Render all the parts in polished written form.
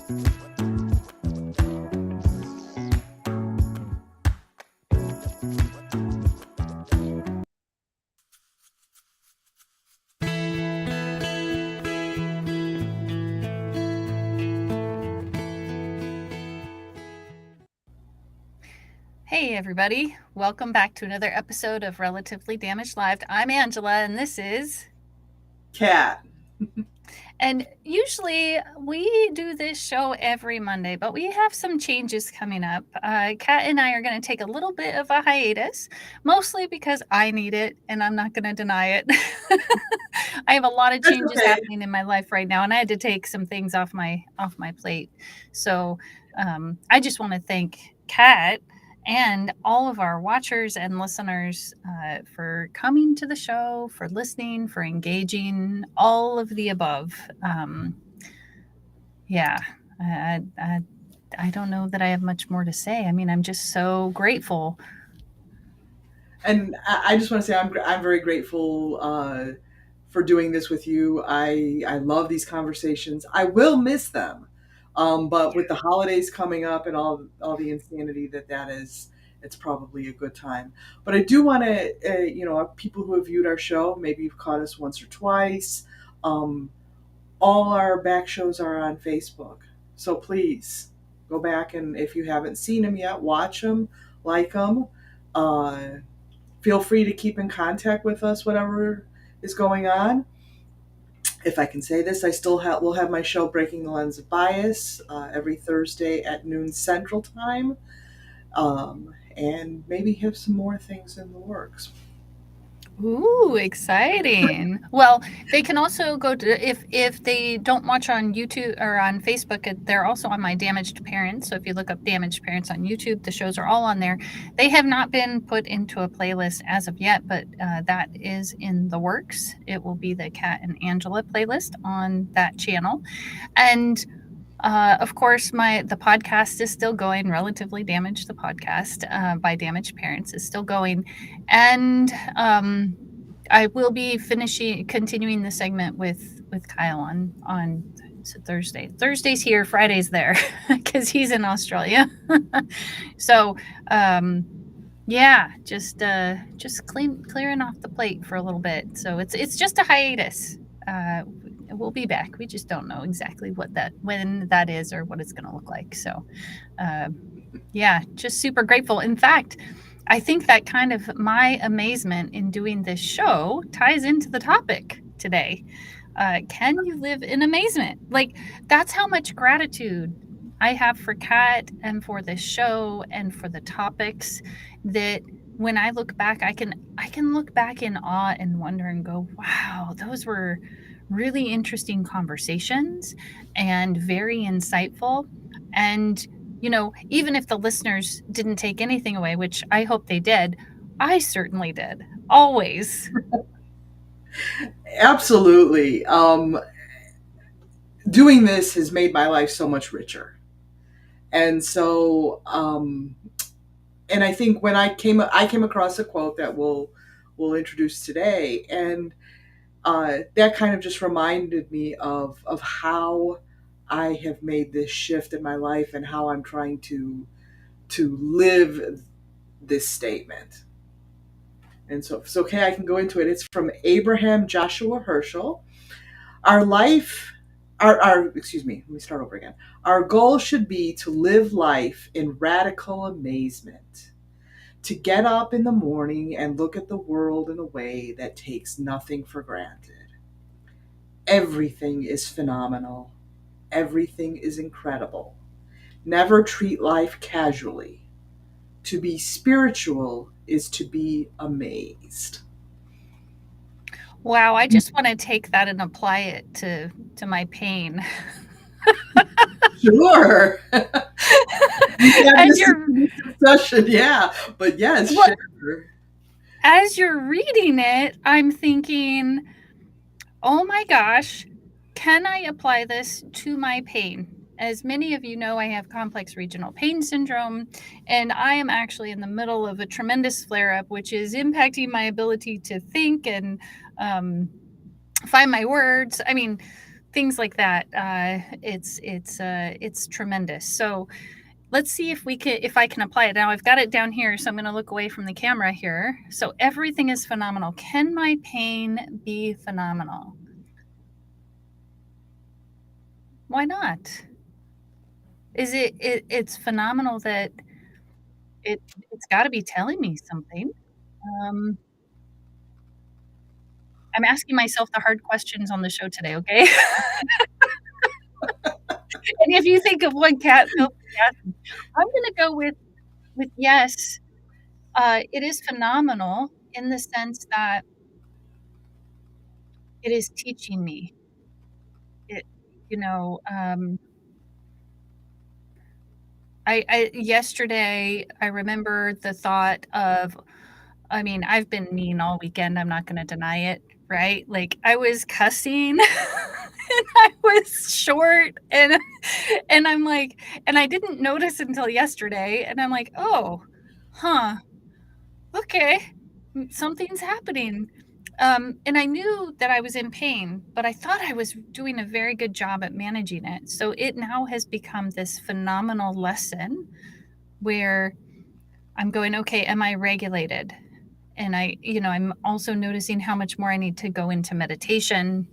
Hey everybody, welcome back to another episode of Relatively Damaged Live. I'm Angela and this is Kat. And usually we do this show every Monday, but we have some changes coming up. Kat and I are going to take a little bit of a hiatus, mostly because I need it and I'm not going to deny it. I have a lot of That's changes okay. happening in my life right now and I had to take some things off my plate. So I just want to thank Kat and all of our watchers and listeners for coming to the show, for listening, for engaging, all of the above. Yeah, I don't know that I have much more to say. I mean, I'm just so grateful. And I just want to say I'm very grateful for doing this with you. I love these conversations. I will miss them, but with the holidays coming up and all the insanity that is, it's probably a good time. But I do want to, people who have viewed our show, maybe you've caught us once or twice. Um, all our back shows are on Facebook, so please go back and if you haven't seen them yet, watch them, like them. Uh, Feel free to keep in contact with us, whatever is going on. If I can say this, I still will have my show Breaking the Lens of Bias every Thursday at noon Central Time, and maybe have some more things in the works. Ooh, exciting. Well, they can also go to if they don't watch on YouTube or on Facebook, they're also on my Damaged Parents. So if you look up Damaged Parents on YouTube, the shows are all on there. They have not been put into a playlist as of yet, but that is in the works. It will be the Kat and Angela playlist on that channel. And of course, the podcast is still going. Relatively Damaged, the podcast by Damaged Parents is still going, and I will be continuing the segment with Kyle on Thursday. Thursday's here, Friday's there, because he's in Australia. So, yeah, just clearing off the plate for a little bit. So it's just a hiatus. We'll be back. We just don't know exactly when that is or what it's going to look like. So, yeah, just super grateful. In fact, I think that kind of my amazement in doing this show ties into the topic today. Can you live in amazement? Like, that's how much gratitude I have for Kat and for this show and for the topics that when I look back, I can look back in awe and wonder and go, wow, those were really interesting conversations and very insightful. And, even if the listeners didn't take anything away, which I hope they did, I certainly did. Always. Absolutely. Doing this has made my life so much richer. And so, and I think when I came across a quote that we'll introduce today, and that kind of just reminded me of how I have made this shift in my life and how I'm trying to live this statement. And so, if it's okay, I can go into it. It's from Abraham Joshua Herschel. Our life, excuse me, let me start over again. Our goal should be to live life in radical amazement, to get up in the morning and look at the world in a way that takes nothing for granted. Everything is phenomenal. Everything is incredible. Never treat life casually. To be spiritual is to be amazed. Wow, I just want to take that and apply it to my pain. Sure. We have as this you're discussion, yeah. But yes, well, sure. as you're reading it, I'm thinking, oh my gosh, can I apply this to my pain? As many of you know, I have complex regional pain syndrome, and I am actually in the middle of a tremendous flare up, which is impacting my ability to think and find my words. I mean, things like that. It's tremendous. So let's see if I can apply it. Now I've got it down here, so I'm going to look away from the camera here. So everything is phenomenal. Can my pain be phenomenal? Why not? It's phenomenal that it's got to be telling me something. Um, I'm asking myself the hard questions on the show today, okay? And if you think of one, Cat, feel free to ask me. I'm gonna go with yes. It is phenomenal in the sense that it is teaching me. It you know, I yesterday, I remember the thought of I mean, I've been mean all weekend, I'm not gonna deny it, right? Like, I was cussing, and I was short, and I'm like and I didn't notice until yesterday, and I'm like, "Oh, huh, okay, something's happening." And I knew that I was in pain, but I thought I was doing a very good job at managing it. So it now has become this phenomenal lesson where I'm going, "Okay, am I regulated?" And I'm also noticing how much more I need to go into meditation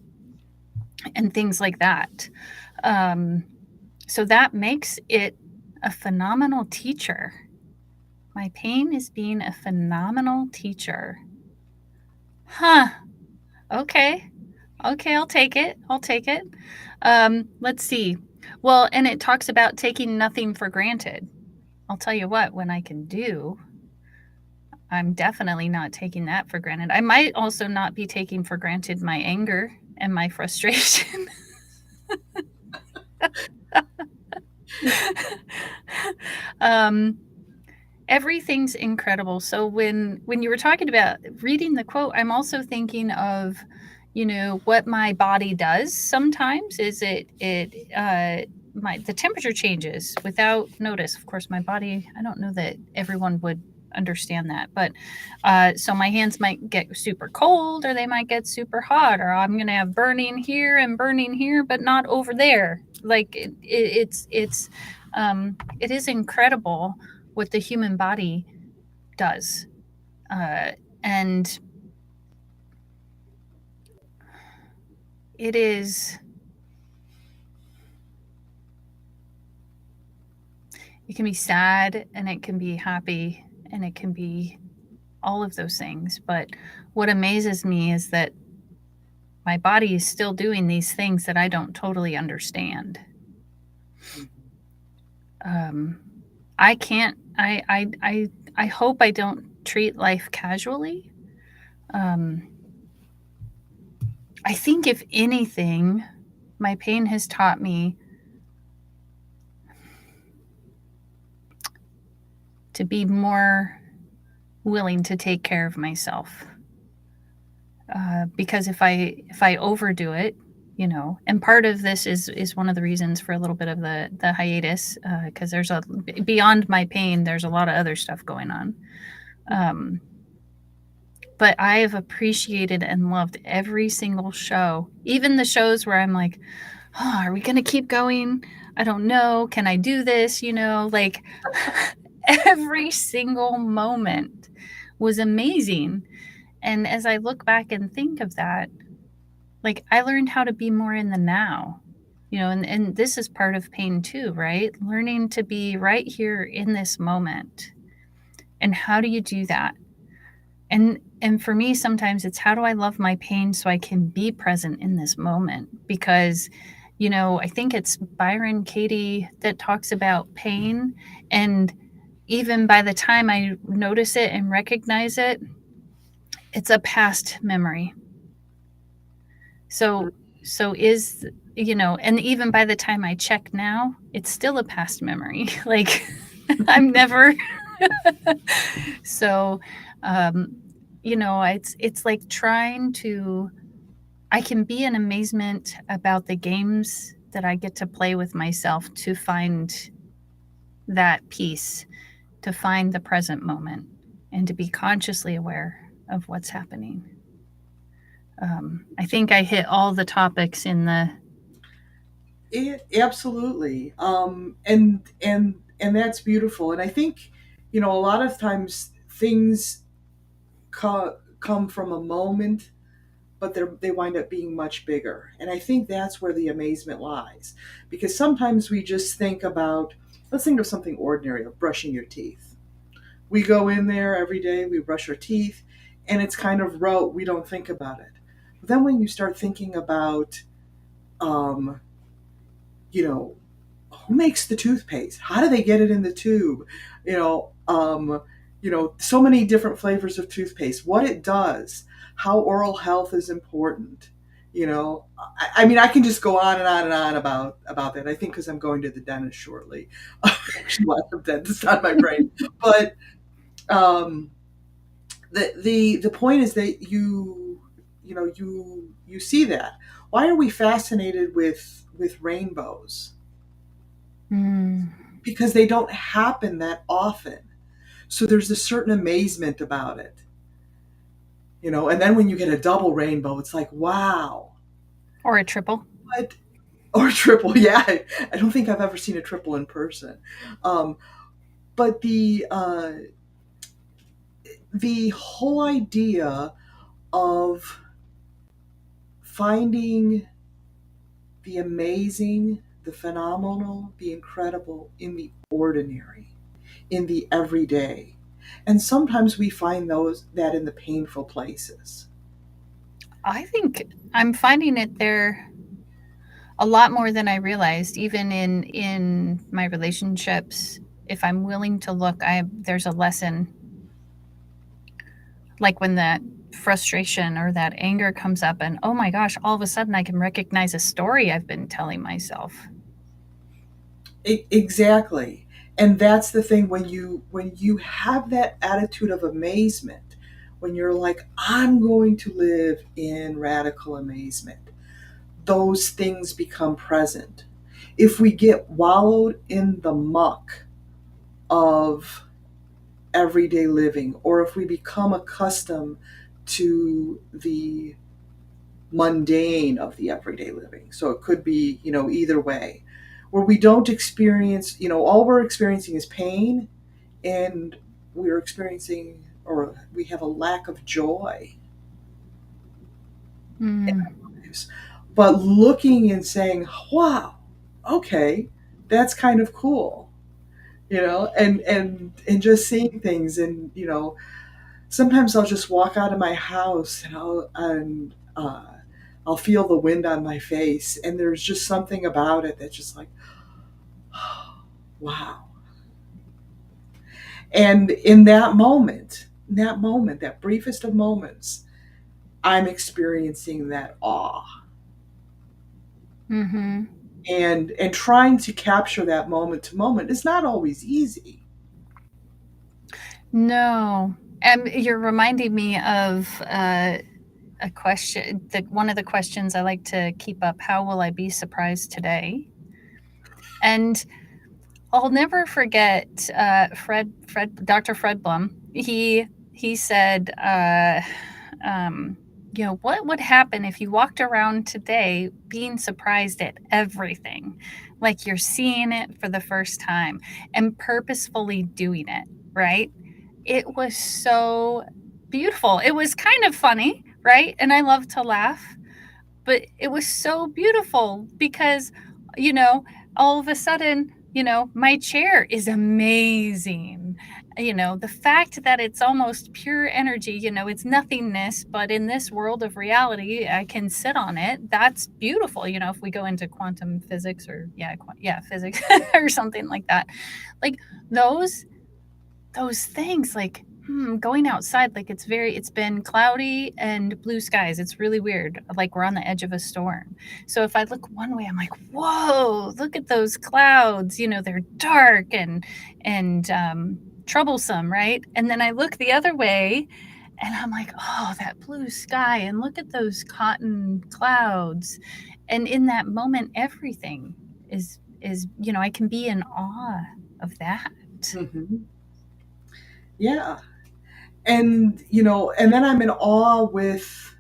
and things like that. Um, so that makes it a phenomenal teacher. My pain is being a phenomenal teacher. Huh. Okay. Okay, I'll take it. I'll take it. Let's see. Well, and it talks about taking nothing for granted. I'll tell you what, when I can do, I'm definitely not taking that for granted. I might also not be taking for granted my anger and my frustration. um, everything's incredible. So when you were talking about reading the quote, I'm also thinking of, what my body does sometimes is the temperature changes without notice. Of course, my body, I don't know that everyone would understand that, but so my hands might get super cold or they might get super hot, or I'm gonna have burning here and burning here, but not over there. Like it is incredible what the human body does. And it is, it can be sad and it can be happy and it can be all of those things. But what amazes me is that my body is still doing these things that I don't totally understand. Um, I can't, I hope I don't treat life casually. I think if anything, my pain has taught me to be more willing to take care of myself. Because if I overdo it, and part of this is one of the reasons for a little bit of the hiatus, because there's beyond my pain, there's a lot of other stuff going on. But I have appreciated and loved every single show, even the shows where I'm like, oh, are we going to keep going? I don't know. Can I do this? Like every single moment was amazing. And as I look back and think of that, like I learned how to be more in the now, and this is part of pain too, right? Learning to be right here in this moment. And how do you do that? And for me, sometimes it's how do I love my pain so I can be present in this moment? Because, I think it's Byron Katie that talks about pain. And even by the time I notice it and recognize it, it's a past memory. So is, and even by the time I check now, it's still a past memory. Like I'm never so it's like trying to I can be in amazement about the games that I get to play with myself to find that peace, to find the present moment, and to be consciously aware of what's happening. I think I hit all the topics in Absolutely. And that's beautiful. And I think, a lot of times things come from a moment, but they wind up being much bigger. And I think that's where the amazement lies, because sometimes we just think about, let's think of something ordinary, of brushing your teeth. We go in there every day, we brush our teeth, and it's kind of rote. We don't think about it. But then when you start thinking about, um, you know, who makes the toothpaste? How do they get it in the tube? So many different flavors of toothpaste, what it does, how oral health is important. I mean, I can just go on and on and on about that. I think because I'm going to the dentist shortly. There's lots of dentists on my brain, but um, the point is that you see that. Why are we fascinated with rainbows? Mm. Because they don't happen that often. So there's a certain amazement about it. And then when you get a double rainbow, it's like, wow. Or a triple. What? Or triple, yeah. I don't think I've ever seen a triple in person. Um, but the whole idea of finding the amazing, the phenomenal, the incredible in the ordinary, in the everyday. And sometimes we find that in the painful places. I think I'm finding it there a lot more than I realized, even in my relationships. If I'm willing to look, I there's a lesson, like when that frustration or that anger comes up, and oh my gosh, all of a sudden I can recognize a story I've been telling myself. Exactly. And that's the thing, when you have that attitude of amazement, when you're like, I'm going to live in radical amazement, those things become present. If we get wallowed in the muck of everyday living, or if we become accustomed to the mundane of the everyday living. So it could be, either way, where we don't experience, all we're experiencing is pain, and we're experiencing, or we have a lack of joy in Mm. our lives. But looking and saying, wow, okay, that's kind of cool, and just seeing things. And sometimes I'll just walk out of my house, and I'll feel the wind on my face, and there's just something about it that's just like, wow. And in that moment, that briefest of moments, I'm experiencing that awe, Mhm. and trying to capture that moment to moment is not always easy. No. You're reminding me of a question. One of the questions I like to keep up: how will I be surprised today? And I'll never forget Dr. Fred Blum. He said, what would happen if you walked around today being surprised at everything, like you're seeing it for the first time and purposefully doing it, right? It was so beautiful. It was kind of funny, right? And I love to laugh, but it was so beautiful because, you know, all of a sudden, my chair is amazing. The fact that it's almost pure energy, it's nothingness, but in this world of reality, I can sit on it. That's beautiful. If we go into quantum physics, or yeah, physics or something like that. Like those those things, like, going outside, like, it's been cloudy and blue skies. It's really weird, like we're on the edge of a storm. So if I look one way, I'm like, whoa, look at those clouds. They're dark and troublesome, right? And then I look the other way, and I'm like, oh, that blue sky, and look at those cotton clouds. And in that moment, everything is I can be in awe of that. Hmm. Yeah. And then I'm in awe with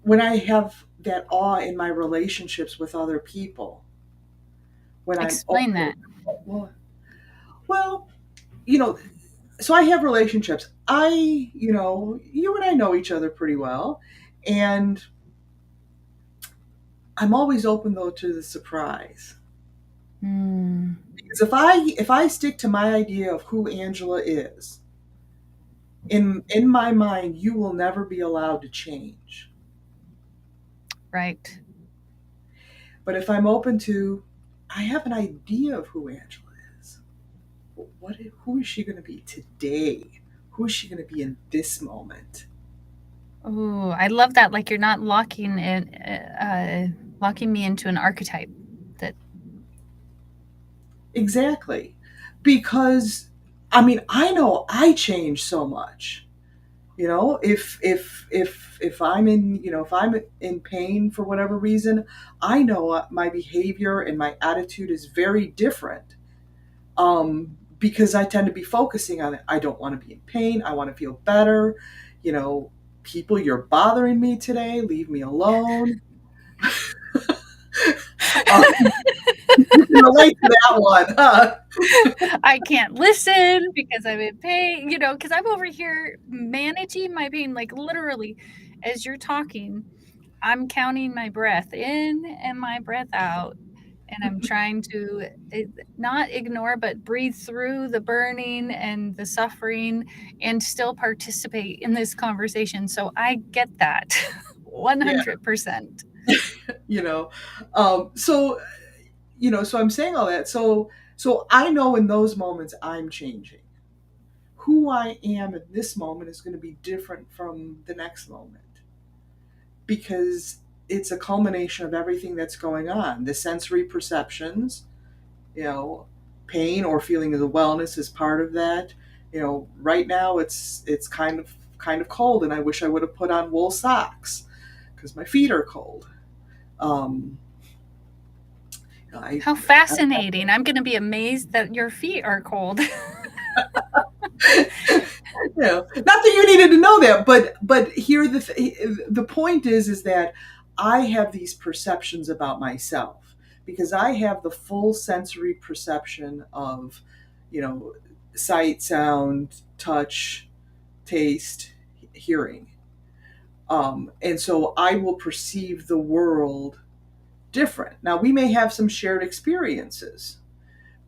when I have that awe in my relationships with other people when I'm Explain open. that. Well, well, you know, so I have relationships. You and I know each other pretty well, and I'm always open though to the surprise. Mm, Because if I stick to my idea of who Angela is, in my mind, you will never be allowed to change. right. But if I'm open to, I have an idea of who Angela is. Who is she going to be today? Who is she going to be in this moment? Oh, I love that. Like you're not locking me into an archetype. That Exactly. Because I mean, I know I change so much. If I'm in pain for whatever reason, I know my behavior and my attitude is very different. Because I tend to be focusing on it. I don't want to be in pain. I want to feel better. You know, people, you're bothering me today. Leave me alone. You can relate to that one, huh? I can't listen because I'm in pain, because I'm over here managing my pain, like literally as you're talking, I'm counting my breath in and my breath out. And I'm trying to not ignore, but breathe through the burning and the suffering and still participate in this conversation. So I get that Yeah. 100%. You know, so so I'm saying all that. So I know in those moments I'm changing. Who I am at this moment is going to be different from the next moment because it's a culmination of everything that's going on. The sensory perceptions, you know, pain or feeling of the wellness is part of that. Right now it's kind of cold, and I wish I would have put on wool socks because my feet are cold. Um, I, How fascinating. I'm going to be amazed that your feet are cold. not that you needed to know that, but here the point is that I have these perceptions about myself because I have the full sensory perception of, you know, sight, sound, touch, taste, hearing, and so I will perceive the world different. Now we may have some shared experiences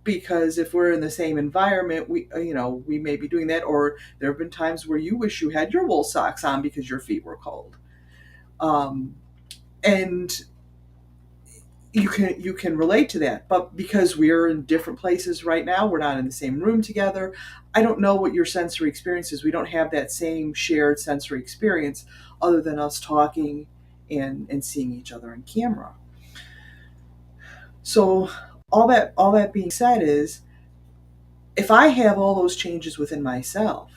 because if we're in the same environment, we may be doing that. Or there have been times where you wish you had your wool socks on because your feet were cold, um, and you can relate to that. But because we're in different places right now, we're not in the same room together. I don't know what your sensory experience is. We don't have that same shared sensory experience, other than us talking and seeing each other on camera. So all that being said is, if I have all those changes within myself,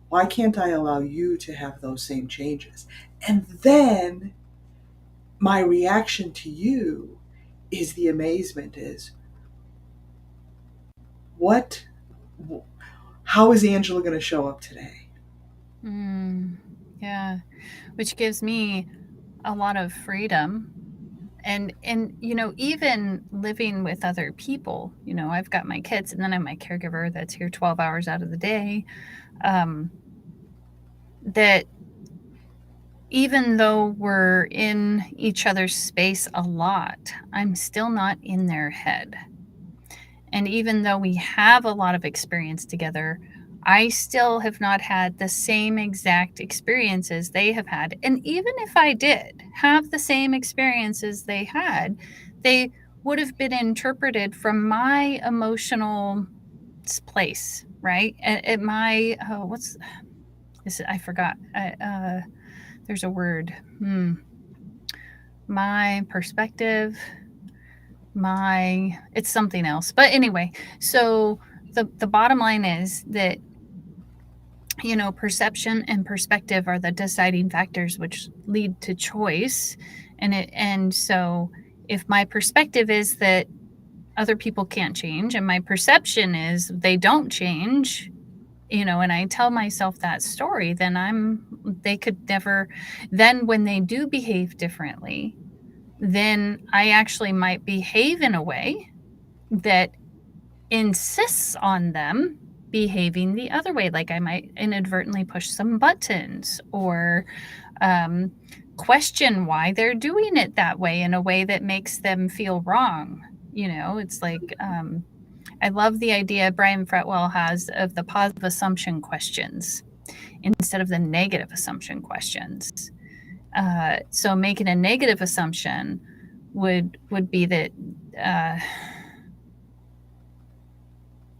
why can't I allow you to have those same changes? And then my reaction to you is the amazement is, what, how is Angela going to show up today? Mm, yeah, which gives me a lot of freedom. And even living with other people, I've got my kids and then I'm my caregiver that's here 12 hours out of the day. Um, that even though we're in each other's space a lot, I'm still not in their head. And even though we have a lot of experience together, I still have not had the same exact experiences they have had. And even if I did have the same experiences they had, they would have been interpreted from my emotional place, right? At my, what's this? I forgot. There's a word. My perspective, it's something else. But anyway, so the bottom line is that perception and perspective are the deciding factors which lead to choice. And so if my perspective is that other people can't change and my perception is they don't change, And I tell myself that story, then they could never, then when they do behave differently, then I actually might behave in a way that insists on them behaving the other way. Like I might inadvertently push some buttons or um, question why they're doing it that way in a way that makes them feel wrong. It's like I love the idea Brian Fretwell has of the positive assumption questions instead of the negative assumption questions. So making a negative assumption would be that uh,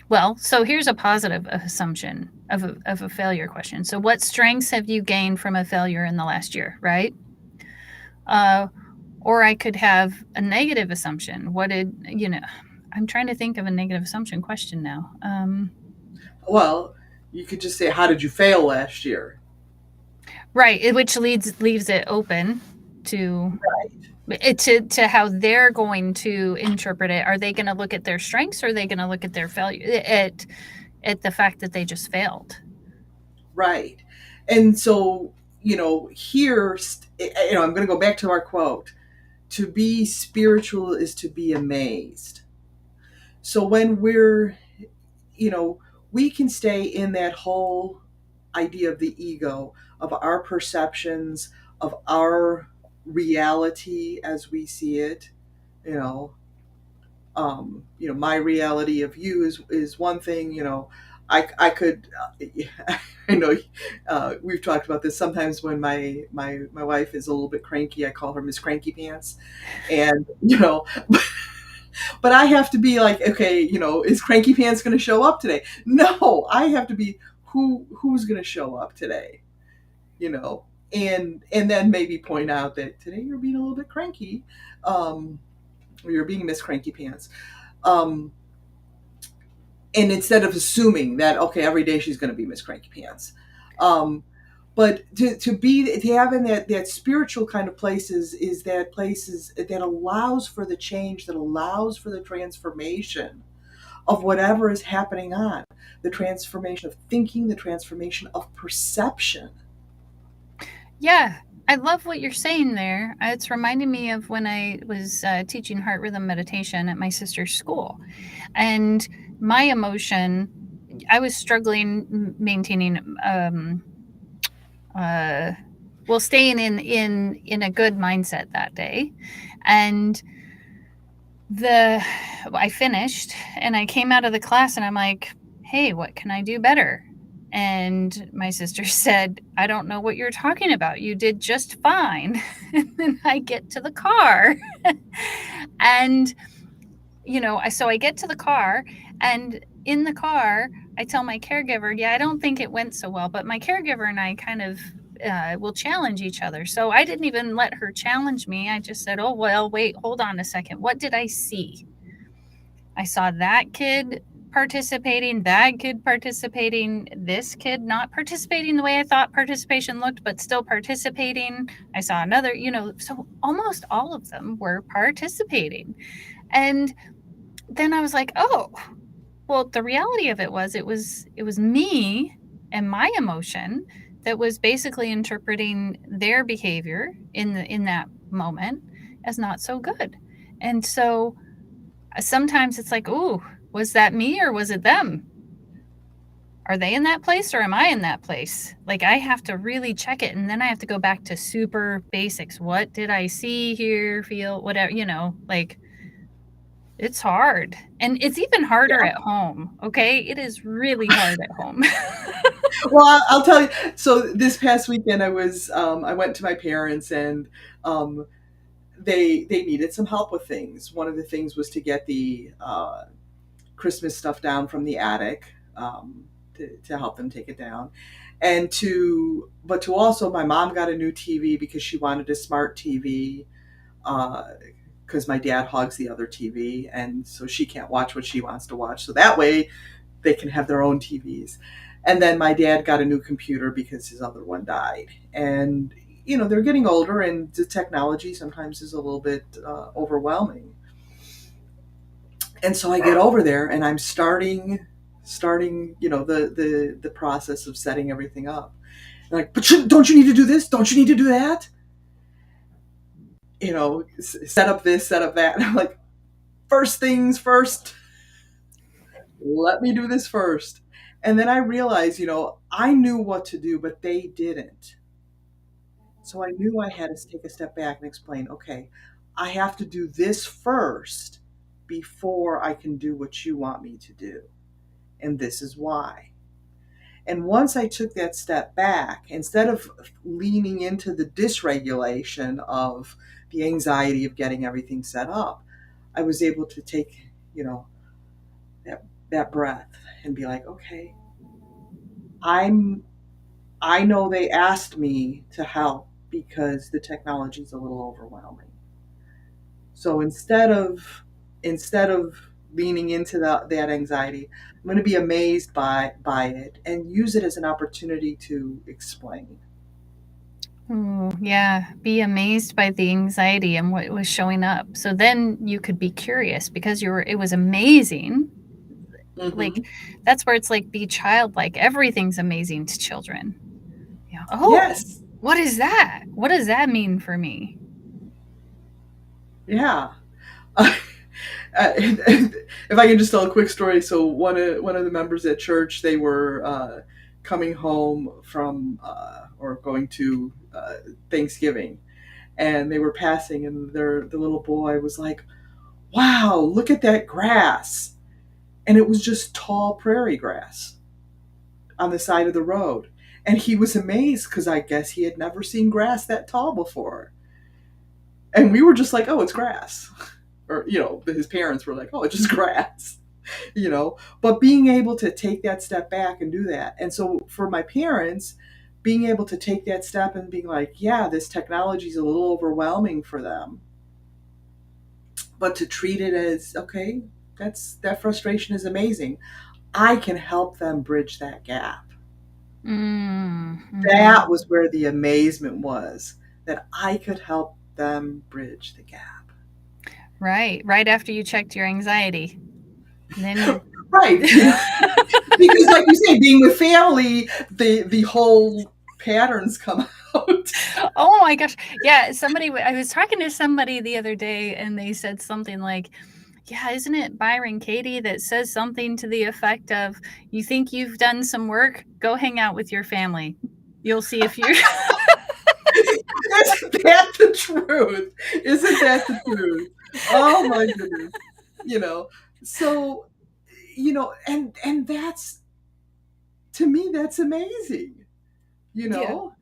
well, so here's a positive assumption of a failure question. So, what strengths have you gained from a failure in the last year, right? Uh, or I could have a negative assumption. I'm trying to think of a negative assumption question now. Well, you could just say, "How did you fail last year?" Right, which leaves it open to to how they're going to interpret it. Are they going to look at their strengths, or are they going to look at their failure at the fact that they just failed? Right. And so, here, I'm going to go back to our quote: "To be spiritual is to be amazed." So when you know, we can stay in that whole idea of the ego, of our perceptions, of our reality as we see it, you know, my reality of you is one thing. I could, I know, we've talked about this. Sometimes when my wife is a little bit cranky, I call her Miss Cranky Pants, and but I have to be like, okay, is Cranky Pants going to show up today? No, I have to be who's going to show up today, you know, and then maybe point out that today you're being a little bit cranky, or you're being Miss Cranky Pants. Um, and instead of assuming that, okay, every day she's going to be Miss Cranky Pants. Um, but to have in that spiritual kind of places is that places that allows for the change, that allows for the transformation of whatever is happening on, the transformation of thinking, the transformation of perception. Yeah, I love what you're saying there. It's reminding me of when I was teaching heart rhythm meditation at my sister's school. And my emotion, I was struggling maintaining, staying in a good mindset that day. And I finished and I came out of the class and I'm like, hey, what can I do better? And my sister said, I don't know what you're talking about. You did just fine. And then I get to the car. And, so I get to the car, and in the car, I tell my caregiver, yeah, I don't think it went so well, but my caregiver and I kind of will challenge each other. So I didn't even let her challenge me. I just said, oh, well, wait, hold on a second. What did I see? I saw that kid participating, this kid not participating the way I thought participation looked, but still participating. I saw another, so almost all of them were participating. And then I was like, oh, well, the reality of it was me and my emotion that was basically interpreting their behavior in that moment as not so good. And so sometimes it's like, ooh, was that me or was it them? Are they in that place or am I in that place? Like I have to really check it, and then I have to go back to super basics. What did I see, hear, feel, whatever, like it's hard. And it's even harder Yeah. at home, okay? It is really hard at home. Well, I'll tell you. So this past weekend, I went to my parents, and they needed some help with things. One of the things was to get the Christmas stuff down from the attic, to help them take it down, and to also, my mom got a new TV because she wanted a smart TV. Because my dad hogs the other TV, and so she can't watch what she wants to watch. So that way, they can have their own TVs. And then my dad got a new computer because his other one died. And they're getting older, and the technology sometimes is a little bit overwhelming. And so I get over there, and I'm starting starting, the process of setting everything up. Like, but don't you need to do this? Don't you need to do that? Set up this, set up that. And I'm like, first things first. Let me do this first. And then I realized, I knew what to do, but they didn't. So I knew I had to take a step back and explain, okay, I have to do this first before I can do what you want me to do. And this is why. And once I took that step back, instead of leaning into the dysregulation of the anxiety of getting everything set up, I was able to take, that that breath and be like, okay, I'm I know they asked me to help because the technology is a little overwhelming. So instead of leaning into that anxiety, I'm going to be amazed by it and use it as an opportunity to explain. Ooh, yeah. Be amazed by the anxiety and what was showing up. So then you could be curious because it was amazing. Like Mm-hmm. that's where it's like be childlike. Everything's amazing to children. Yeah. Oh, Yes. what is that? What does that mean for me? Yeah. If I can just tell a quick story, so one of the members at church, they were coming home from or going to Thanksgiving, and they were passing, and the little boy was like, "Wow, look at that grass!" And it was just tall prairie grass on the side of the road, and he was amazed because I guess he had never seen grass that tall before, and we were just like, "Oh, it's grass." Or his parents were like, "Oh, it's just grass." But being able to take that step back and do that. And so for my parents, being able to take that step and being like, yeah, this technology is a little overwhelming for them, but to treat it as, okay, that frustration is amazing. I can help them bridge that gap. Mm-hmm. That was where the amazement was, that I could help them bridge the gap. Right. Right after you checked your anxiety. And then you Right. Because like you say, being with family, the whole patterns come out. Oh my gosh. Yeah, I was talking to somebody the other day and they said something like, yeah, isn't it Byron Katie that says something to the effect of, you think you've done some work? Go hang out with your family. You'll see if you're. Isn't that the truth? Isn't that the truth? Oh my goodness. You know. So, and that's, to me, that's amazing. You Yeah. know?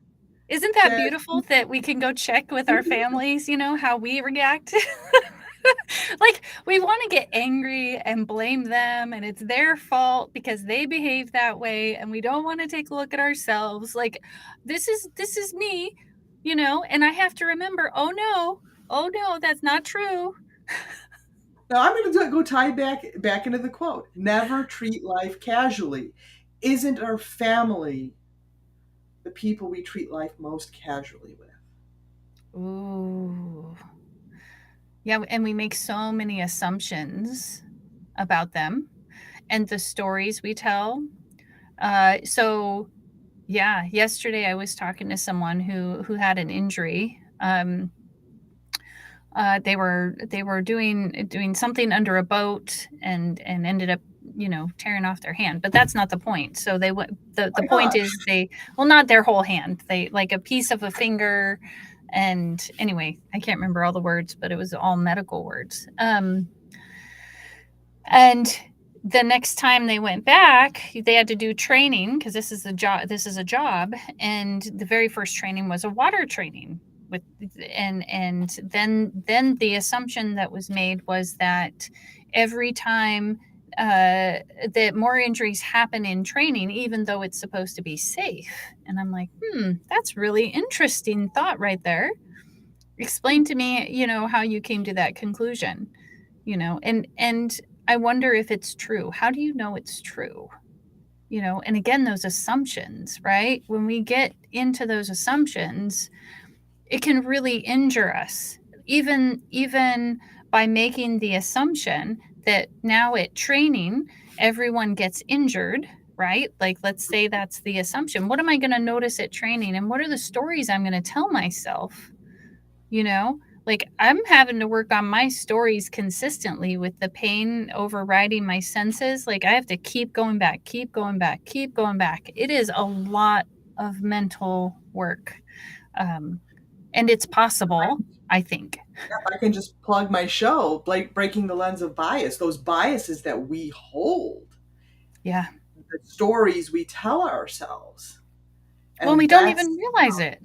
Isn't that That beautiful that we can go check with our families, how we react? Like, we want to get angry and blame them, and it's their fault because they behave that way, and we don't want to take a look at ourselves. Like, this is me, and I have to remember, oh no, that's not true. Now I'm going to go tie back into the quote. Never treat life casually. Isn't our family the people we treat life most casually with? Ooh. Yeah, and we make so many assumptions about them and the stories we tell. So yeah, yesterday I was talking to someone who had an injury. They were doing something under a boat and ended up tearing off their hand, but that's not the point. So they went the My point gosh. is well, not their whole hand, they like a piece of a finger. And anyway, I can't remember all the words, but it was all medical words. And the next time they went back, they had to do training because this is a job, and the very first training was a water training with and then the assumption that was made was that every time that more injuries happen in training, even though it's supposed to be safe. And I'm like, that's really interesting thought right there. Explain to me, how you came to that conclusion. And I wonder if it's true. How do you know it's true? And again, those assumptions, right? When we get into those assumptions, it can really injure us. Even by making the assumption that now at training, everyone gets injured, right? Like, let's say that's the assumption. What am I going to notice at training? And what are the stories I'm going to tell myself? You know, like I'm having to work on my stories consistently with the pain overriding my senses. Like I have to keep going back, keep going back, keep going back. It is a lot of mental work. Um, and it's possible, I think. I can just plug my show, like Breaking the Lens of Bias, those biases that we hold, Yeah. the stories we tell ourselves. Well, we And don't that's even realize it.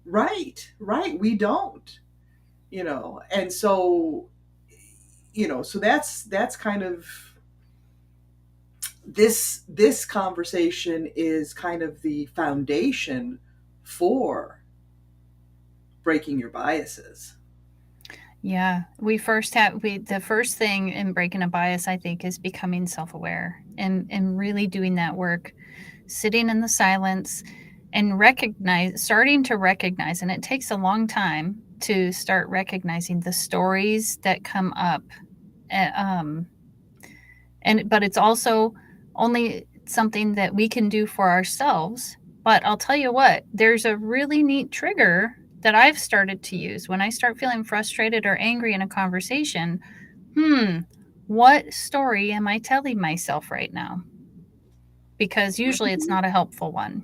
right, right. We don't, and so, so that's kind of this conversation is kind of the foundation for breaking your biases. Yeah, the first thing in breaking a bias, I think, is becoming self-aware and really doing that work, sitting in the silence and starting to recognize, and it takes a long time to start recognizing the stories that come up. uh, Um, but it's also only something that we can do for ourselves. But I'll tell you what, there's a really neat trigger that I've started to use when I start feeling frustrated or angry in a conversation. Hmm, what story am I telling myself right now? Because usually it's not a helpful one.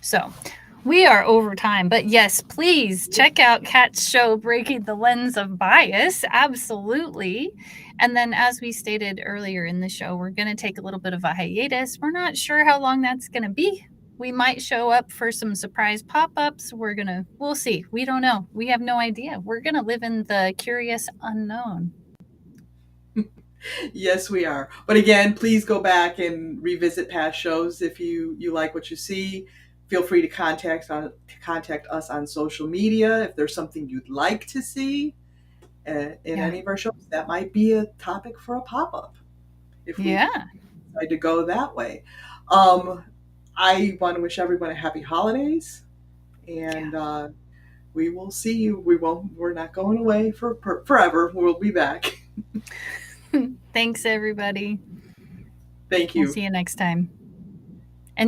So we are over time, but yes, please check out Kat's show, Breaking the Lens of Bias. Absolutely. And then, as we stated earlier in the show, we're going to take a little bit of a hiatus. We're not sure how long that's going to be. We might show up for some surprise pop ups. We'll see. We don't know. We have no idea. We're going to live in the curious unknown. Yes, we are. But again, please go back and revisit past shows if you like what you see. Feel free to contact us on social media if there's something you'd like to see in Yeah. any of our shows. That might be a topic for a pop up if we Yeah. decide to go that way. Um, I want to wish everyone a happy holidays, and we will see you. We're not going away forever. We'll be back. Thanks, everybody. Thank We'll you. see you next time.